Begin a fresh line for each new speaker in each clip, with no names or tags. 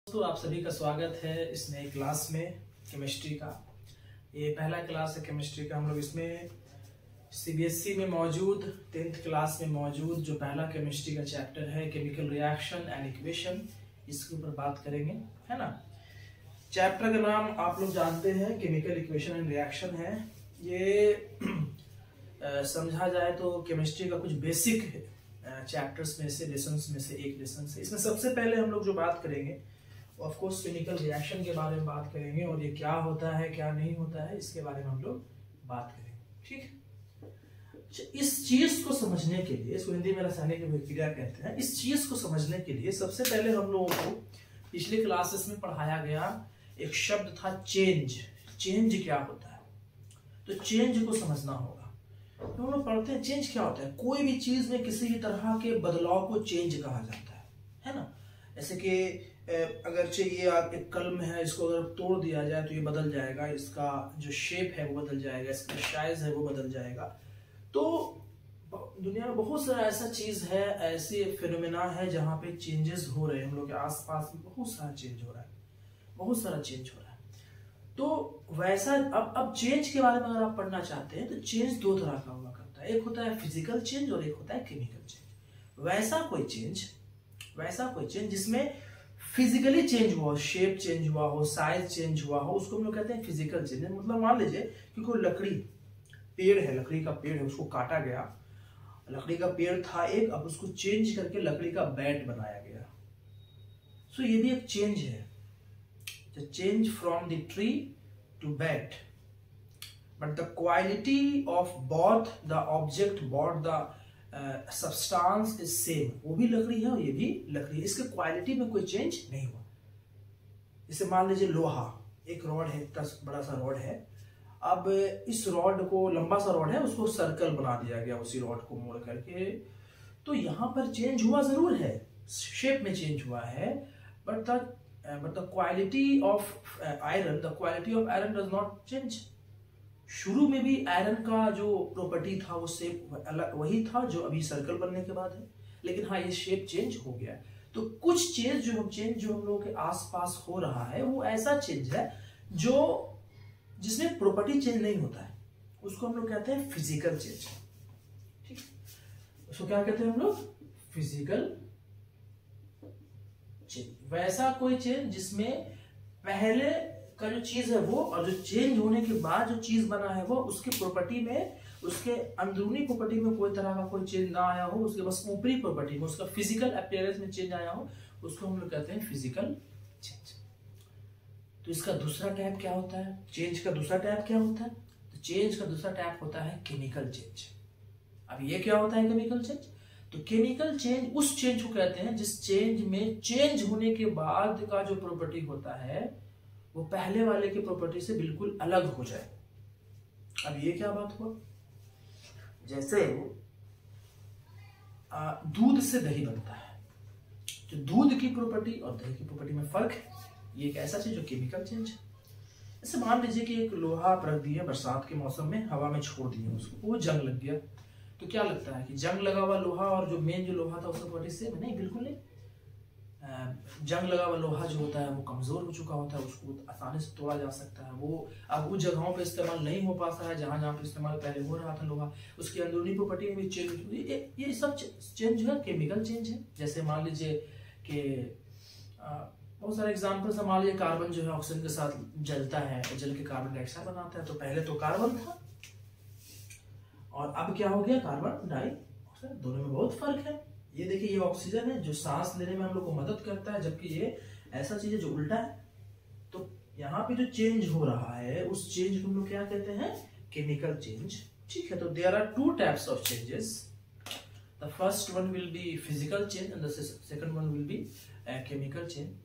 दोस्तों आप सभी का स्वागत है इस नए क्लास में केमिस्ट्री का। ये पहला क्लास है केमिस्ट्री का। हम लोग इसमें सीबीएसई में मौजूद 10th क्लास में मौजूद जो पहला केमिस्ट्री का चैप्टर है केमिकल रिएक्शन एंड इक्वेशन, इसके ऊपर बात करेंगे, है ना। चैप्टर का नाम आप लोग जानते हैं केमिकल इक्वेशन एंड रिएक्शन है। ये समझा जाए तो केमिस्ट्री का कुछ बेसिक चैप्टर्स में से, लेसन्स में से एक लेसन से। इसमें सबसे पहले हम लोग जो बात करेंगे ऑफ कोर्स केमिकल रिएक्शन के बारे में बात करेंगे और ये क्या होता है क्या नहीं होता है इसके बारे में हम लोग बात करेंगे, ठीक है। इस चीज को समझने के लिए, इसको हिंदी में रासायनिक अभिक्रिया कहते हैं, इस चीज को समझने के लिए सबसे पहले हम लोगों को पिछले क्लासेस में पढ़ाया गया एक शब्द था चेंज। चेंज क्या होता है, तो चेंज को समझना होगा। तो हम लोग पढ़ते हैं चेंज क्या होता है। कोई भी चीज में किसी भी तरह के बदलाव को चेंज कहा जाता है ना। जैसे कि अगर ये आप एक कलम है, इसको अगर तोड़ दिया जाए तो ये बदल जाएगा, इसका जो शेप है वो बदल जाएगा, इसका साइज है वो बदल जाएगा। तो दुनिया में बहुत सारा ऐसा चीज है, ऐसे फिनोमेना है जहाँ पे चेंजेस हो रहे हैं। हम लोग के आसपास में बहुत सारा चेंज हो रहा है, बहुत सारा चेंज हो रहा है। तो वैसा अब चेंज के बारे में अगर आप पढ़ना चाहते हैं तो चेंज दो तरह का हुआ करता है। एक होता है फिजिकल चेंज और एक होता है केमिकल चेंज। वैसा कोई चेंज जिसमें फिजिकली चेंज हुआ, शेप चेंज हुआ हो, साइज चेंज हुआ हो, उसको हम लोग कहते हैं फिजिकल चेंज। मतलब मान लीजिए कि कोई पेड़ है, लकड़ी का पेड़ है, उसको काटा गया, लकड़ी का पेड़ था एक, अब उसको चेंज करके लकड़ी का बैट बनाया गया। सो ये भी एक चेंज है, change from the tree to bat, but the quality of both the object, both the substance is same. वो भी लकड़ी है और ये भी लकड़ी है, इसके क्वालिटी में कोई चेंज नहीं हुआ। जैसे मान लीजिए लोहा, एक रॉड है, इतना बड़ा सा रॉड है, अब इस रॉड को, लंबा सा रॉड है, उसको सर्कल बना दिया गया उसी रॉड को मोड़ करके। तो यहाँ पर चेंज हुआ जरूर है, शेप में चेंज हुआ है, but the quality of iron does not change. शुरू में भी आयरन का जो प्रॉपर्टी था वो शेप अलग वही था जो अभी सर्कल बनने के बाद है, लेकिन हाँ ये शेप चेंज हो गया है। तो कुछ चेंज जो हम लोगों के आसपास हो रहा है वो ऐसा चेंज है जो जिसमें प्रॉपर्टी चेंज नहीं होता है, उसको हम लोग कहते हैं फिजिकल चेंज, ठीक। उसको क्या कहते हैं हम लोग, फिजिकल चेंज। वैसा कोई चेंज जिसमें पहले का जो चीज है वो, और जो चेंज होने के बाद जो चीज बना है वो, उसकी प्रॉपर्टी में, उसके अंदरूनी प्रॉपर्टी में कोई तरह का कोई चेंज ना आया हो, उसके बस ऊपरी प्रॉपर्टी में, उसका फिजिकल अपीयरेंस में चेंज आया हो, उसको हम लोग कहते हैं फिजिकल चेंज। तो इसका दूसरा टाइप क्या होता है, चेंज का दूसरा टाइप क्या होता है, तो चेंज का दूसरा टाइप होता है केमिकल चेंज। अब ये क्या होता है केमिकल चेंज, तो केमिकल चेंज उस चेंज को कहते हैं जिस चेंज में चेंज होने के बाद का जो प्रॉपर्टी होता है वो पहले वाले की प्रॉपर्टी से बिल्कुल अलग हो जाए। अब ये क्या बात हुआ, जैसे दूध से दही बनता है, तो दूध की प्रॉपर्टी और दही की प्रॉपर्टी में फर्क है, ये एक ऐसा चीज जो केमिकल चेंज है। जैसे मान लीजिए कि एक लोहा आप रख दिया बरसात के मौसम में, हवा में छोड़ दिया उसको, वो जंग लग गया, तो क्या लगता है कि जंग लगा हुआ लोहा और जो मेन जो लोहा था उसका प्रॉपर्टी सेम नहीं, बिल्कुल नहीं। जंग लगा हुआ लोहा जो होता है वो कमजोर हो चुका होता है, उसको आसानी से तोड़ा जा सकता है, वो अब उस जगहों पे इस्तेमाल नहीं हो पाता है जहां जहां पे इस्तेमाल पहले हो रहा था लोहा। उसकी अंदरूनी प्रॉपर्टी में भी चेंज, ये सब चेंज जो है केमिकल चेंज है। जैसे मान लीजिए कि बहुत सारे एग्जाम्पल्स, मान लीजिए कार्बन जो है ऑक्सीजन के साथ जलता है, जल के कार्बन डाइऑक्साइड बनाता है, तो पहले तो कार्बन था और अब क्या हो गया, कार्बन डाइऑक्साइड। दोनों में बहुत फर्क है। ये देखिए ये ऑक्सीजन है जो सांस लेने में हम लोग को मदद करता है, जबकि ये ऐसा चीज है जो उल्टा है। तो यहाँ पे जो चेंज हो रहा है उस चेंज को हम लोग क्या कहते हैं, केमिकल चेंज, ठीक है। तो there are two types of changes, the first one will be physical change and the second one will be chemical change.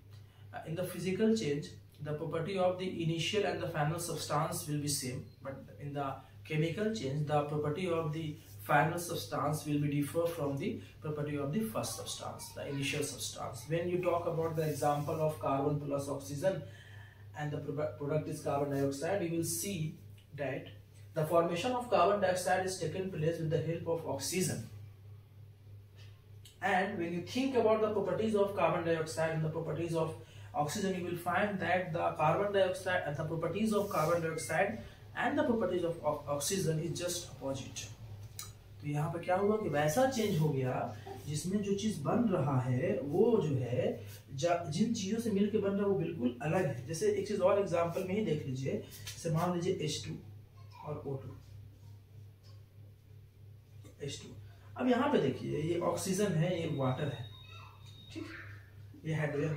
In the physical change, the property of the initial and the final substance will be same, but in the chemical change, the property of the final substance will be differ from the property of the first substance, the initial substance. When you talk about the example of carbon plus oxygen and the product is carbon dioxide, you will see that the formation of carbon dioxide is taken place with the help of oxygen. And when you think about the properties of carbon dioxide and the properties of oxygen, you will find that the carbon dioxide and the properties of carbon dioxide and the properties of oxygen is just opposite. तो यहाँ पे क्या हुआ कि वैसा change हो गया जिसमें जो चीज बन रहा है वो जो है जिन चीजों से मिलकर बन रहा है वो बिल्कुल अलग है। जैसे एक चीज और एग्जांपल में ही देख लीजिए, जैसे मान लीजिए H2 और O2। H2, अब यहाँ पे देखिए ये ऑक्सीजन है, ये वाटर है, ठीक, ये हाइड्रोजन।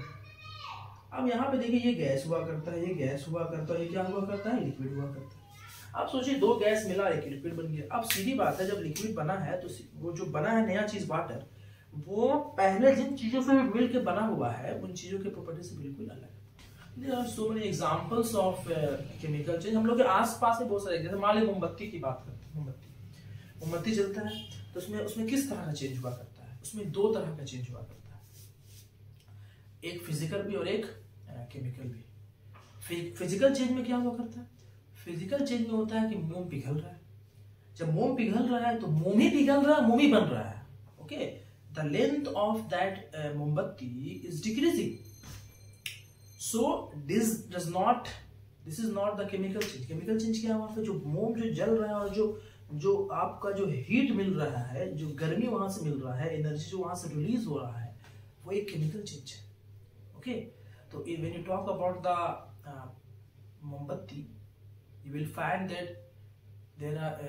अब यहाँ पे देखिए ये गैस हुआ करता है, ये गैस हुआ करता है, ये क्या हुआ करता है, लिक्विड हुआ करता है। अब सोचिए दो गैस मिला, एक लिक्विड बन गया। अब सीधी बात है, जब लिक्विड बना है तो वो जो बना है नया चीज वाटर, वो पहले जिन चीजों से मिल के बना हुआ है उन चीजों के प्रॉपर्टी से बिल्कुल अलग है। There are so many examples of chemical change. हम लोग के आसपास में बहुत सारे, जैसे मान लीजिए मोमबत्ती की बात करते हैं। मोमबत्ती जलता है तो उसमें किस तरह का चेंज हुआ करता है? उसमें दो तरह का चेंज हुआ करता है, एक फिजिकल भी और एक केमिकल भी। फिजिकल चेंज में क्या हुआ करता है? फिजिकल चेंज में होता है कि मोम पिघल रहा है। जब मोम पिघल रहा है तो मोम ही पिघल रहा है, मोम ही बन रहा है। Okay, the length of that मोमबत्ती is decreasing, so this is not the chemical change. Chemical change क्या है? वहां पे जो मोम जो जल रहा है और जो आपका जो हीट मिल रहा है, जो गर्मी वहां से मिल रहा है, एनर्जी जो वहां से रिलीज हो रहा है, वो एक केमिकल चेंज है। ओके, तो when you talk about the मोमबत्ती, you will find that there are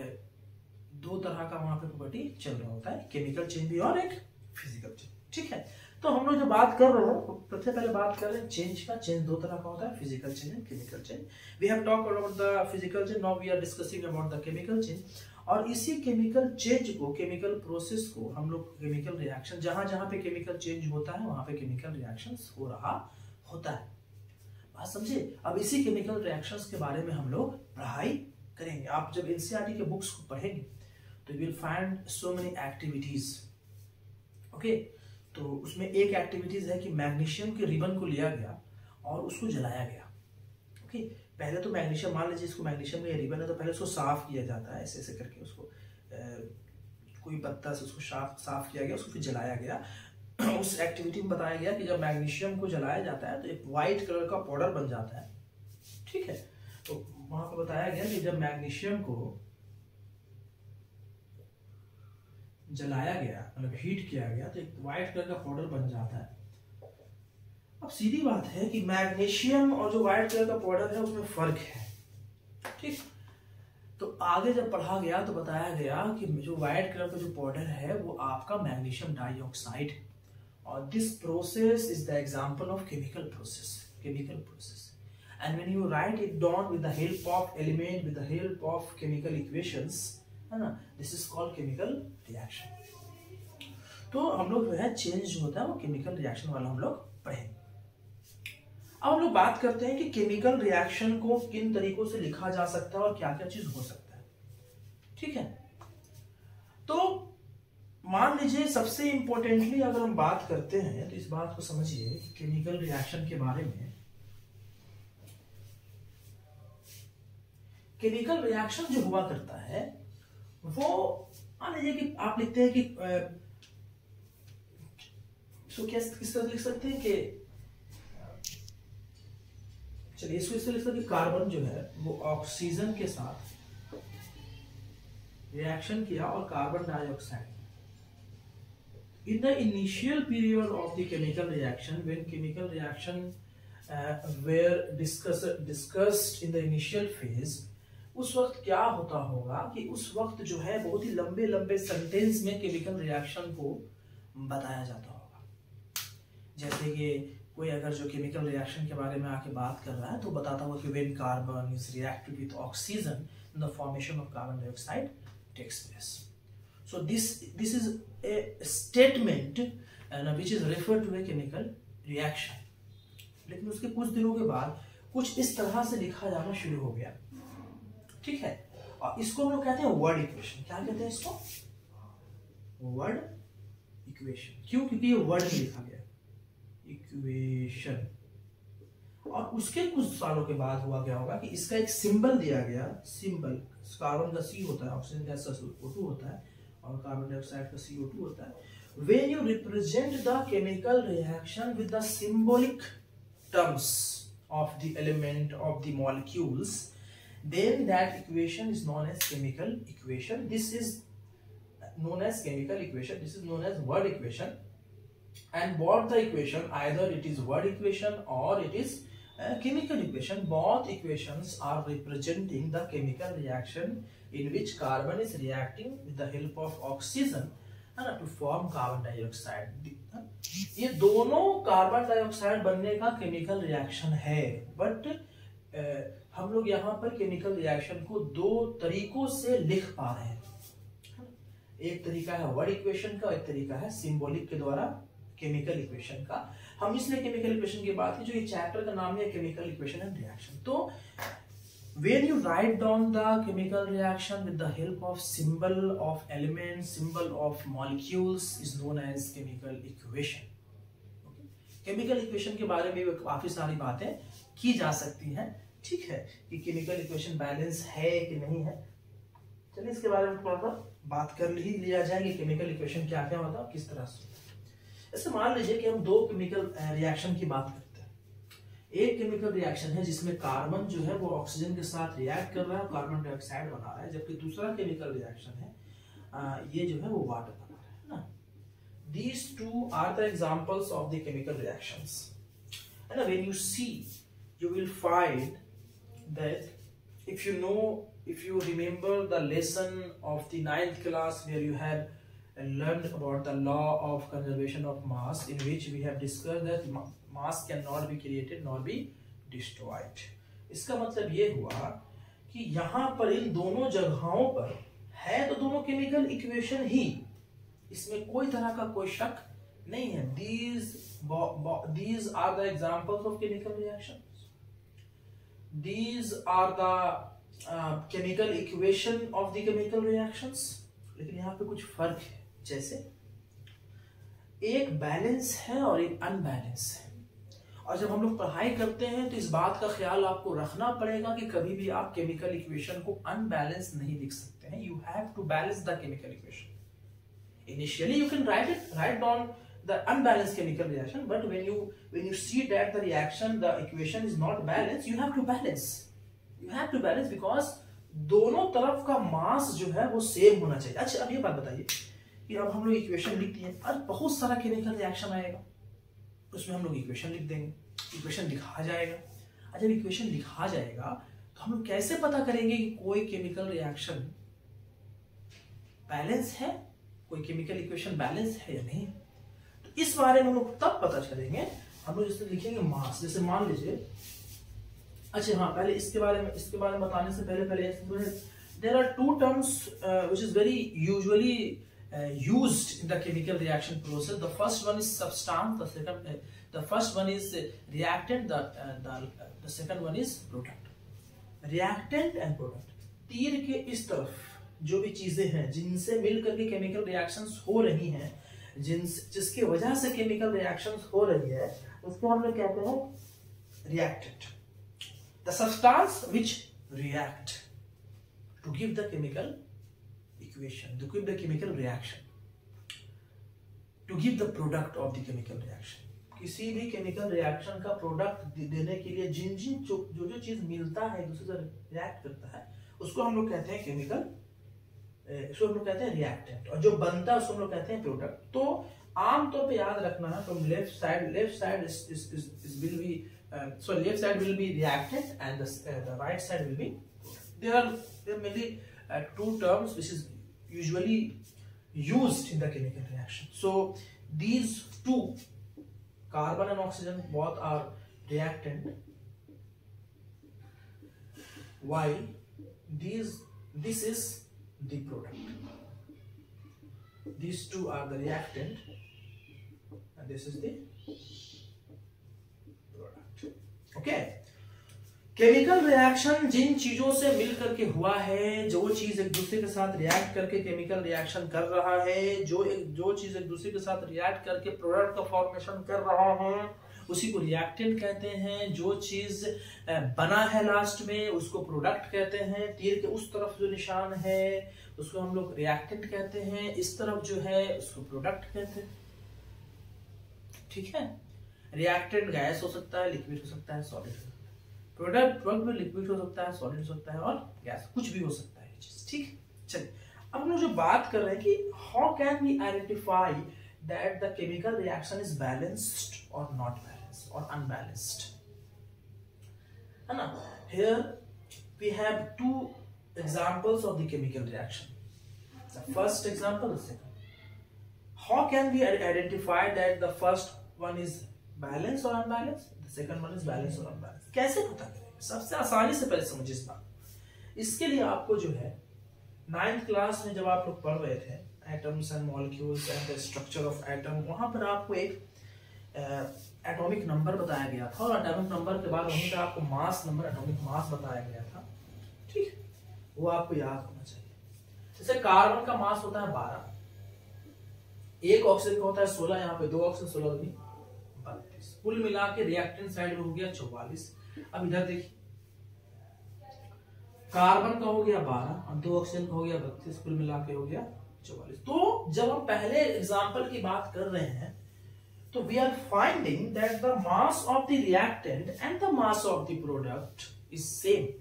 दो तरह का वहां पे प्रॉपर्टी चल रहा होता है, केमिकल चेंज भी और एक फिजिकल चेंज। ठीक है, तो हम लोग जो बात कर रहे हो, सबसे पहले बात कर रहे हैं चेंज का। चेंज दो तरह का होता है, physical change and chemical change. We have talked about the physical change, now we are discussing about the chemical change. और इसी केमिकल चेंज को, केमिकल प्रोसेस को हम लोग केमिकल रिएक्शन, जहां जहां पे केमिकल चेंज होता है वहां पे केमिकल रिएक्शंस हो रहा होता है। बात समझे? अब इसी केमिकल रिएक्शंस के बारे में हम लोग पढ़ाई करेंगे। आप जब एनसीईआरटी के बुक्स को पढ़ेंगे तो you will find so many activities. Okay, तो उसमें एक एक्टिविटीज है कि मैग्नीशियम के रिबन को लिया गया और उसको जलाया गया। ओके, पहले तो मैग्नीशियम, मान लीजिए इसको मैग्नीशियम में रिबन है तो पहले उसको साफ किया जाता है, ऐसे ऐसे करके उसको कोई पत्ता से उसको साफ किया गया, उसको फिर जलाया गया। उस एक्टिविटी में बताया गया कि जब मैग्नीशियम को जलाया जाता है तो एक व्हाइट कलर का पाउडर बन जाता है। ठीक है, तो वहां पर बताया गया कि जब मैग्नीशियम को जलाया गया, मतलब हीट किया गया, तो एक व्हाइट कलर का पाउडर बन जाता है। अब सीधी बात है कि मैग्नीशियम और जो व्हाइट कलर का पाउडर है उसमें फर्क है। ठीक, तो आगे जब पढ़ा गया तो बताया गया कि जो व्हाइट कलर का जो पाउडर है वो आपका मैग्नीशियम डाइऑक्साइड है। और this process is the example of chemical process. And when you write it down with the help of element, with the help of chemical equations, है ना, this is called chemical reaction। तो हम लोग जो है change जो होता है वो केमिकल रिएक्शन वाला हम लोग पढ़ेंगे। अब हम लोग बात करते हैं कि केमिकल रिएक्शन को किन तरीकों से लिखा जा सकता है और क्या क्या चीज हो सकता है। ठीक है, तो मान लीजिए सबसे इंपॉर्टेंटली अगर हम बात करते हैं तो इस बात को समझिए कि केमिकल रिएक्शन के बारे में। केमिकल रिएक्शन जो हुआ करता है वो, मान लीजिए कि आप लिखते हैं कि तो किस तरह लिख सकते हैं कि, चलिए इसको इस तरह लिख सकते हैं कि कार्बन जो है वो ऑक्सीजन के साथ रिएक्शन किया और carbon dioxide. In the initial period of the chemical reaction, when chemical reaction were discussed in the initial phase, उस वक्त क्या होता होगा कि उस वक्त जो है बहुत ही लंबे लंबे सेंटेंस में केमिकल रिएक्शन को बताया जाता होगा। जैसे कि कोई अगर जो केमिकल रिएक्शन के बारे में आके बात कर रहा है तो बताता होगा कि when carbon is reacted with oxygen, the formation of carbon dioxide takes place. So this is a statement which is referred to a chemical reaction। लेकिन उसके कुछ दिनों के बाद कुछ इस तरह से लिखा जाना शुरू हो गया। ठीक है, और इसको हम लोग कहते हैं वर्ड इक्वेशन। क्या कहते हैं इसको? Word equation. क्यों? क्योंकि ये वर्ड में लिखा गया इक्वेशन। और उसके कुछ सालों के बाद हुआ क्या होगा कि इसका एक सिंबल दिया गया। सिंबल, कार्बन का C होता है, ऑक्सीजन गैस का O2 होता है और कार्बन डाइऑक्साइड का CO2 होता है। When you represent the chemical reaction with the symbolic terms of the element of the molecules, then that equation is known as chemical equation. This is known as chemical equation. This is known as word equation. And both the equation, either it is word equation or it is chemical equation, both equations are representing the chemical reaction in which carbon is reacting with the help of oxygen to form carbon dioxide. ये दोनों carbon dioxide बनने का chemical reaction है, but हम लोग यहाँ पर chemical reaction को दो तरीकों से लिख पा रहे हैं। एक तरीका है वर्ड इक्वेशन का, एक तरीका है सिंबॉलिक के द्वारा केमिकल इक्वेशन का। हम इसलिए केमिकल इक्वेशन की बात की, जो ये चैप्टर का नाम है केमिकल इक्वेशन एंड रिएक्शन। तो when you write down the chemical reaction with the help of symbol of elements, symbol of molecules is known as chemical equation. Chemical equation के बारे में काफी सारी बातें की जा सकती हैं, ठीक है, कि केमिकल इक्वेशन बैलेंस है कि नहीं है। चलिए इसके बारे में थोड़ा सा बात कर ही लिया जाए कि केमिकल इक्वेशन क्या क्या होता है, किस तरह से। ऐसे मान लीजिए कि हम दो केमिकल रिएक्शन की बात करते हैं। एक केमिकल रिएक्शन है जिसमें कार्बन जो है वो ऑक्सीजन के साथ रिएक्ट कर रहा है, कार्बन डाइऑक्साइड बना रहा है, जबकि दूसरा केमिकल रिएक्शन है ये जो है वो वाटर बना रहा है ना। These two are the examples of the chemical reactions. And when you see, you will find that if you remember the lesson of the 9th class where you had learned about the law of conservation of mass, in which we have discussed that mass cannot be created nor be destroyed. इसका मतलब ये हुआ कि यहाँ पर इन दोनों जगहों पर है तो दोनों केमिकल इक्वेशन ही, इसमें कोई तरह का कोई शक नहीं है। These are the examples of chemical reactions. These are the chemical equation of the chemical reactions. लेकिन यहाँ पे कुछ फर्क है, जैसे एक बैलेंस है और एक अनबैलेंस है। और जब हम लोग पढ़ाई करते हैं तो इस बात का ख्याल आपको रखना पड़ेगा कि कभी भी आप केमिकल इक्वेशन को अनबैलेंस नहीं लिख सकते हैं। You have to balance the chemical equation. Initially you can write down the unbalanced chemical reaction, but when you see that the reaction, the equation is not balanced, you have to balance. You have to balance because दोनों तरफ का मास जो है वो same होना चाहिए। अच्छा अब ये बात बताइए कि अब हम लोग इक्वेशन लिख दिए और बहुत सारा केमिकल रिएक्शन आएगा, उसमें हम लोग इक्वेशन लिख देंगे, इक्वेशन लिखा जाएगा। और जब इक्वेशन लिखा जाएगा तो हम लोग कैसे पता करेंगे कि कोई केमिकल रिएक्शन बैलेंस है, कोई केमिकल इक्वेशन बैलेंस है या नहीं? तो इस बारे में हम लोग तब पता चलेंगे, हम लोग जैसे लिखेंगे मास। जैसे मान लीजिए, अच्छा हाँ, पहले इसके बारे में बताने से पहले there are two terms which is very usually used in the chemical reaction process. The first one is substance, the first one is reactant, the second one is product. Reactant and product, तीर के इस तरफ जो भी चीजें हैं जिनसे मिलकर के केमिकल रिएक्शंस हो रही हैं, जिसकी वजह से केमिकल रिएक्शंस हो रही है, उसको हम लोग कहते हैं reactant. The substance which react to give the chemical equation, to give the chemical reaction, to give the product of the chemical reaction. किसी भी केमिकल रिएक्शन का प्रोडक्ट देने के लिए जो चीज मिलता है, दूसरे से रिएक्ट करता है, उसको हम लोग कहते हैं केमिकल, इसको हम लोग कहते हैं रिएक्टेंट। और जो बनता है उसको हम लोग कहते हैं प्रोडक्ट। तो आमतौर पे याद रखना है, from left side will be so left side will be reactant and the right side will be product. There are mainly two terms which is usually used in the chemical reaction. So these two, carbon and oxygen, both are reactant, while this is the product. These two are the reactant and this is the product. Okay. Chemical reaction जिन चीजों से मिलकर के हुआ है, जो चीज एक दूसरे के साथ रिएक्ट करके केमिकल रिएक्शन कर रहा है, जो चीज एक दूसरे के साथ रिएक्ट करके प्रोडक्ट का फॉर्मेशन कर रहा है, उसी को रिएक्टेंट कहते हैं। जो चीज बना है लास्ट में उसको प्रोडक्ट कहते हैं। तीर के उस तरफ जो निशान है उसको हम लोग रिएक्टेंट कहते हैं, इस तरफ जो है उसको प्रोडक्ट कहते हैं। ठीक है। रिएक्टेंट गैस हो सकता है, लिक्विड हो सकता है, सॉलिड हो सकता है, प्रोडक्ट में लिक्विड हो सकता है, सॉलिड हो सकता है और गैस, कुछ भी हो सकता है ये चीज। ठीक, चलिए अब हम लोग जो बात कर रहे हैं कि how can we identify that the chemical reaction is balanced और नॉट बैलेंस्ड और अनबैलेंस्ड, है ना। Here we have two examples of the chemical reaction. The first example, the second. How can we identify that the first one is balanced or unbalanced, the second one is balanced or unbalanced? कैसे पता करेंगे? सबसे आसानी से पहले समझिए इस बात। इसके लिए आपको जो है 9th क्लास में जब आप लोग पढ़ रहे थे atoms and molecules and the structure of atom, वहां पर आपको एक एटॉमिक नंबर बताया गया था और एटॉमिक नंबर के बाद वहीं पर आपको मास नंबर, एटॉमिक मास बताया गया था। ठीक, वो आपको याद होना चाहिए। जैसे कार्बन का मास होता है 12, एक ऑक्सीजन का होता है 16, यहाँ पे 2 ऑक्सीजन 16 दूनी 32, कुल मिला के रिएक्टेंट साइड में हो गया 44। अब इधर देखिए कार्बन का हो गया 12 और 2 ऑक्सीजन का हो गया 32, कुल मिला के हो गया 44। तो जब हम पहले एग्जांपल की बात कर रहे हैं तो we are finding that the mass of the reactant and the mass of the product is same.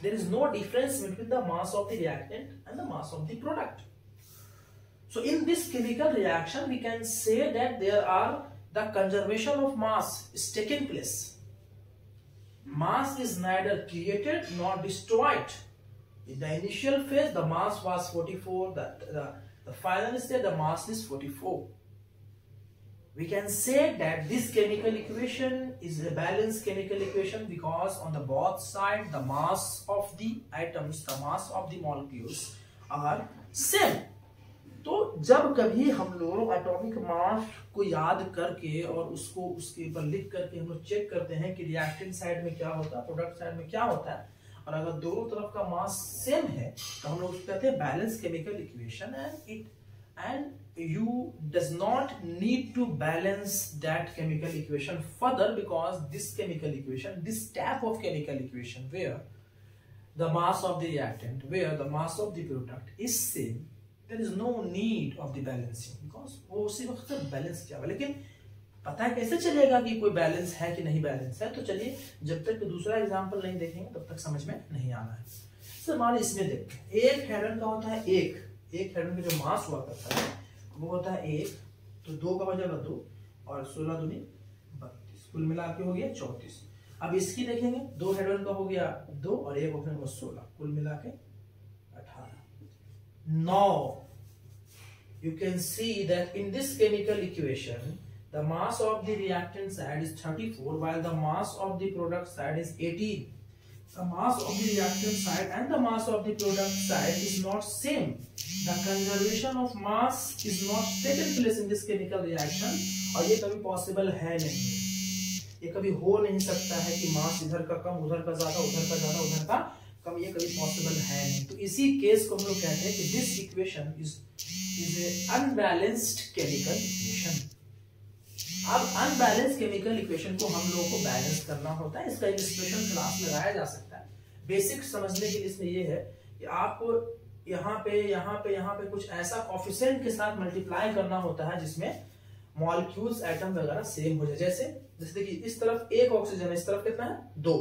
There is no difference between the mass of the reactant and the mass of the product. So in this chemical reaction, we can say that there are the conservation of mass is taking place. Mass is neither created nor destroyed. In the initial phase, the mass was 44. The final state, the mass is 44. We can say that this chemical equation is a balanced chemical equation because on the both side the mass of the atoms, the mass of the molecules are same. तो जब कभी हम लोग atomic mass को याद करके और उसको उसके ऊपर लिख करके हम लोग चेक करते हैं कि रिएक्टेंट साइड में क्या होता है, प्रोडक्ट साइड में क्या होता है, और अगर दोनों तरफ का मास सेम है तो हम लोग उसको कहते हैं balance chemical equation. and you does not need to balance that chemical equation further because this chemical equation, this type of chemical equation where the mass of the reactant, where the mass of the product is same, there is no need of the balancing because वो उसी वक्त balance किया हुआ। लेकिन पता है कैसे चलेगा कि कोई बैलेंस है कि नहीं बैलेंस है? तो चलिए जब तक दूसरा एग्जांपल नहीं देखेंगे तब तक समझ में नहीं आना है। सर मान इसमें देखते हैं, एक हेड्रोजन का होता है एक हेड्रोजन का जो मास हुआ करता है वो होता है 1, तो 2 का बचेगा 2 और 16 दूनी 32, कुल मिला के हो गया 34। अब इसकी देखेंगे, 2 हेड्रोजन का हो गया 2 और 1 ऑक्सीजन का 16, कुल मिला के 18। Now you can see that in this chemical equation the mass of the reactant side is 34 while the mass of the product side is 18. The mass of the reactant side and the mass of the product side is not same. The conservation of mass is not taken place in this chemical reaction और ये कभी possible है नहीं, ये कभी हो नहीं सकता है कि मास इधर का कम उधर का ज्यादा उधर का ज्यादा उधर का कम, ये कभी पॉसिबल है नहीं। तो इसी केस को हम लोग कहते हैं कि this equation is a unbalanced chemical equation. अब अनबैलेंस केमिकल इक्वेशन को हम लोगों को बैलेंस करना होता है, इसका एक स्पेशल क्लास लगाया जा सकता है। बेसिक समझने के लिए इसमें ये है कि आपको यहाँ पे कुछ ऐसा कोफिशिएंट के साथ मल्टीप्लाई करना होता है जिसमें मॉलिक्यूल्स एटम वगैरह सेम हो जाए। जैसे देखिए इस तरफ 1 ऑक्सीजन है, इस तरफ कितना है 2,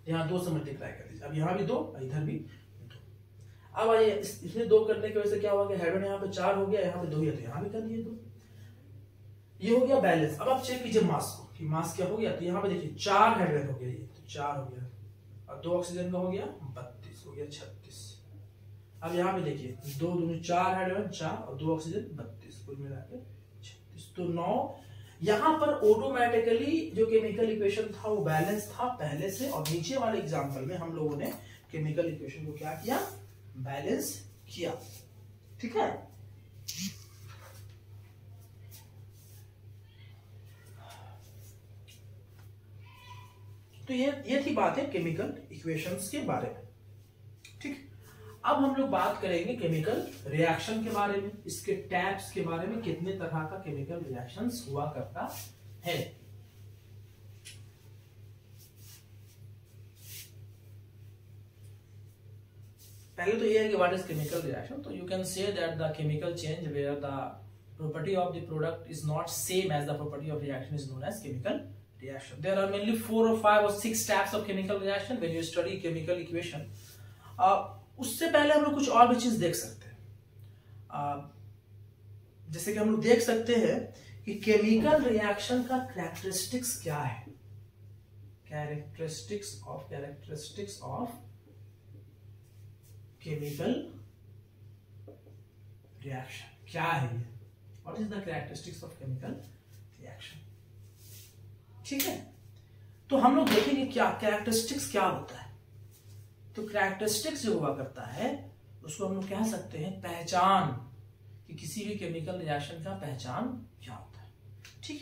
यहाँ 2 से मल्टीप्लाई कर दीजिए। अब यहाँ भी 2 इधर भी 2। अब आइए इसमें 2 करने की वजह से क्या होगा, हेड्रोजन यहाँ पे 4 हो गया, यहाँ पे 2 है तो यहाँ भी कर दिए 2, ये हो गया बैलेंस। अब आप चेक कीजिए मास को कि मास क्या हो गया, तो यहाँ पे देखिए 4 हाइड्रोजन हो गया, ये तो 4 हो गया और 2 ऑक्सीजन का हो गया 32, हो गया 36। अब यहाँ पे देखिए 2 दूनी 4 हाइड्रोजन 4 और 2 ऑक्सीजन 32, कुल मिला के 36। तो 9 यहाँ पर ऑटोमेटिकली जो केमिकल इक्वेशन था वो बैलेंस था पहले से, और नीचे वाले एग्जाम्पल में हम लोगों ने केमिकल इक्वेशन को क्या किया, बैलेंस किया। ठीक है, तो ये थी बात है केमिकल इक्वेशंस के बारे में। ठीक, अब हम लोग बात करेंगे केमिकल रिएक्शन के बारे में, इसके टाइप्स के बारे में, कितने तरह का केमिकल रिएक्शंस हुआ करता है। पहले तो ये है कि व्हाट इज केमिकल रिएक्शन। तो you can say that the chemical change where the property of the product is not same as the property of reaction is known as chemical reaction. There are mainly 4 or 5 or 6 types of chemical reaction when you study chemical equation. उससे पहले हम लोग कुछ और भी चीज देख सकते हैं, जैसे कि हम लोग देख सकते हैं कि केमिकल रिएक्शन का कैरेक्टरिस्टिक्स क्या है. कैरेक्टरिस्टिक्स ऑफ केमिकल रिएक्शन क्या है ये? What is the characteristics of chemical reaction? ठीक है, तो हम लोग देखेंगे क्या कैरेक्टरिस्टिक्स क्या होता है. तो कैरेक्टरिस्टिक्स जो हुआ करता है उसको हम लोग कह सकते हैं पहचान, कि किसी भी केमिकल रिएक्शन का पहचान क्या होता है. ठीक,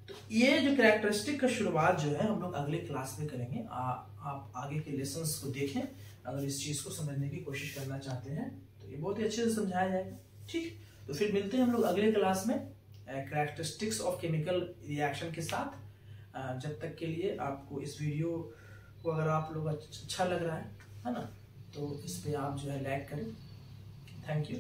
तो ये जो कैरेक्टरिस्टिक का शुरुआत जो है हम लोग अगले क्लास में करेंगे. आप आगे के लेसन्स को देखें अगर इस चीज को समझने की कोशिश करना चाहते हैं तो ये बहुत ही अच्छे से समझाया जाएगा. ठीक, तो फिर मिलते हैं हम लोग अगले क्लास में कैरेक्टरिस्टिक्स ऑफ केमिकल रिएक्शन के साथ. जब तक के लिए आपको इस वीडियो को अगर आप लोग अच्छा लग रहा है ना, तो इस पे आप जो है लाइक करें. Thank you.